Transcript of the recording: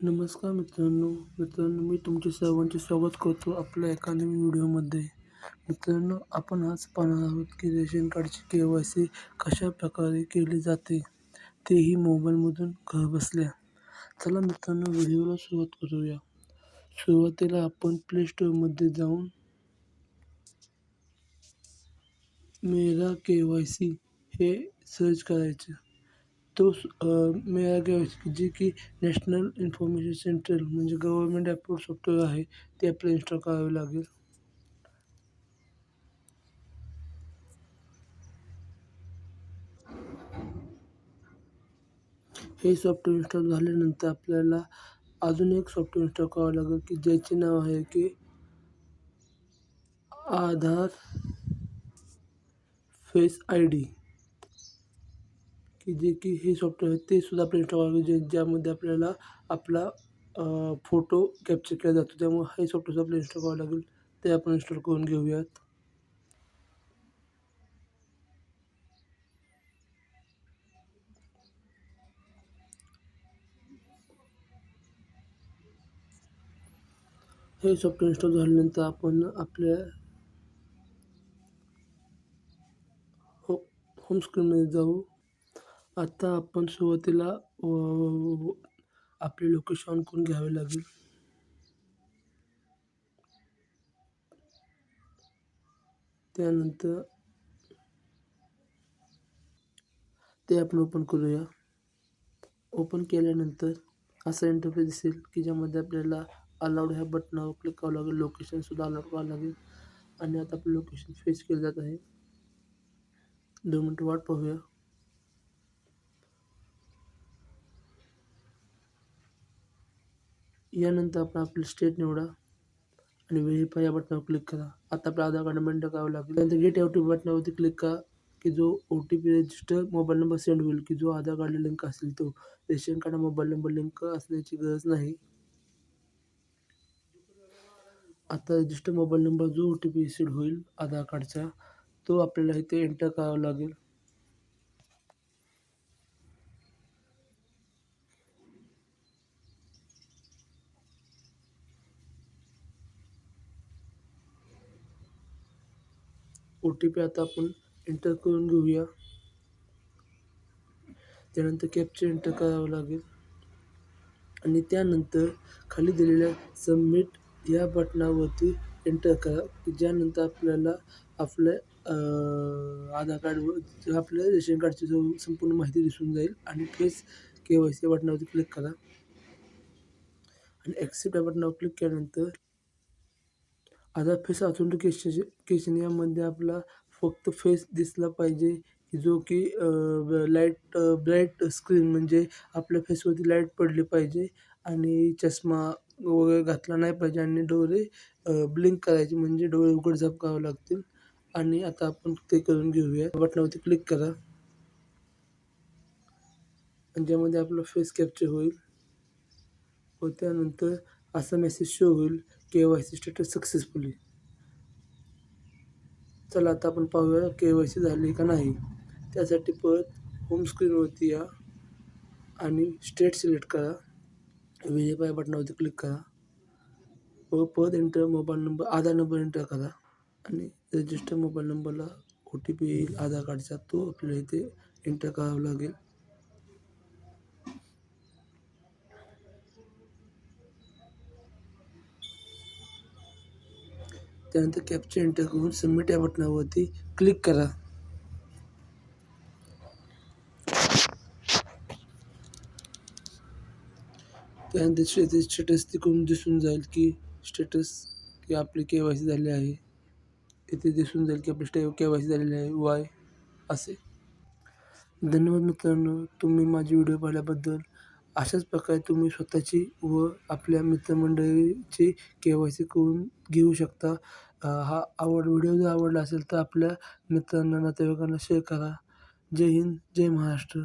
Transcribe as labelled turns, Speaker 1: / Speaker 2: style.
Speaker 1: नमस्कार मित्रांनो, मी तुमचे सर्वांचे स्वागत करतो आपल्या एका नवीन व्हिडिओमध्ये. मित्रांनो, आपण आज पाहणार आहोत की रेशन कार्डची KYC कशा प्रकारे केली जाते, तेही मोबाईलमधून घरबसल्या. चला मित्रांनो, व्हिडिओला सुरुवात करूया. सुरुवातीला आपण प्ले स्टोअरमध्ये जाऊन मेरा KYC हे सर्च करायचं. मेरा KYC जे की नॅशनल इन्फॉर्मेशन सेंट्रल म्हणजे गव्हर्नमेंट अप्रूव्ड सॉफ्टवेअर आहे, ते आपल्याला इन्स्टॉल करावे लागेल. हे सॉफ्टवेअर इन्स्टॉल झाल्यानंतर आपल्याला अजून एक सॉफ्टवेअर इन्स्टॉल करावं लागेल की ज्याचे नाव आहे की आधार फेस ID, की जे की हे सॉफ्टवेअर आहे ते सुद्धा आपल्याला इन्स्टॉल करावं लागेल, ज्यामध्ये आपल्याला आपला फोटो कॅप्चर केला जातो. त्यामुळे हे सॉफ्टवेअर आपल्याला इन्स्टॉल करावं लागेल. ते आपण इन्स्टॉल करून घेऊयात. हे सॉफ्टवेअर इन्स्टॉल झाल्यानंतर आपण आपल्या होम स्क्रीनमध्ये जाऊ. आता आपण सुरुवातीला आपले लोकेशन ऑन करून घ्यावे लागेल. त्यानंतर ते आपण ओपन करूया. ओपन केल्यानंतर असा इंटरफेस दिसेल की ज्यामध्ये आपल्याला अलाउड ह्या बटनावर क्लिक करावं लागेल. लोकेशनसुद्धा अलाउड करावं लागेल आणि आता आपलं लोकेशन फेच केलं जात आहे. 2 मिनिटं वाट पाहूया. यानंतर आपण आपली स्टेट निवडा आणि व्हेरीफाय या बटनावर क्लिक करा. आता आपलं आधार कार्ड नंबर टाकावं लागेल. त्यानंतर गेट OTP बटनावरती क्लिक करा की जो OTP register mobile number send होईल, की जो आधार कार्डला लिंक असेल तो. Ration card mobile number link असण्याची गरज नाही. आता रजिस्टर मोबाईल नंबर जो OTP रिसीव्ह होईल आधार कार्डचा, तो आपल्याला इथे एंटर करावा लागेल. OTP आता आपण एंटर करून घेऊया. त्यानंतर कॅप्चा एंटर करावं लागेल आणि त्यानंतर खाली दिलेल्या सबमिट या बटनावरती एंटर करा, की ज्यानंतर आपल्याला आपल्या आधार कार्डवर आपल्या रेशन कार्डची संपूर्ण माहिती दिसून जाईल. आणि फेस KYC बटनावरती क्लिक करा आणि ॲक्सेप्ट या बटनावर क्लिक केल्यानंतर आधार फेस ऑथेंटिकेशन यामध्ये आपला फक्त फेस दिसला पाहिजे, की जो की ब्राईट स्क्रीन म्हणजे आपल्या फेसवरती लाईट पडली पाहिजे आणि चष्मा वगैरे घातला नाही पाहिजे आणि डोळे ब्लिंक करायचे म्हणजे डोळे उघड-झाप करावे लागतील. आणि आता आपण ते करून घेऊया. बटनावरती क्लिक करा आणि ज्यामध्ये आपला फेस कॅप्चर होईल व त्यानंतर असा मेसेज शो होईल, KYC स्टेटस सक्सेसफुली. चला आता आपण पाहूया KYC झाली का नाही. त्यासाठी परत होम स्क्रीनवरती या आणि स्टेट सिलेक्ट करा. व्हेरीफाय बटनावरती क्लिक करा व परत मोबाईल नंबर आधार नंबर एंटर करा आणि रजिस्टर मोबाईल नंबरला OTP येईल आधार कार्डचा, तो आपल्याला इथे एंटर करावा लागेल. त्यानंतर कॅप्चा एंटर करून सबमिट या बटनावरती क्लिक करा. त्यानंतर स्टेटस तिकडून दिसून जाईल की आपली KYC झाली आहे. इथे दिसून जाईल की आपली KYC झालेली आहे Y असे. धन्यवाद मित्रांनो, तुम्ही माझी व्हिडिओ पाहिल्याबद्दल. अशाच प्रकारे तुम्ही स्वतःची व आपल्या मित्रमंडळीची KYC करून घेऊ शकता. हा व्हिडिओ जर आवडला असेल तर आपल्या मित्रांना, नातेवाईकांना शेअर करा. जय हिंद, जय महाराष्ट्र.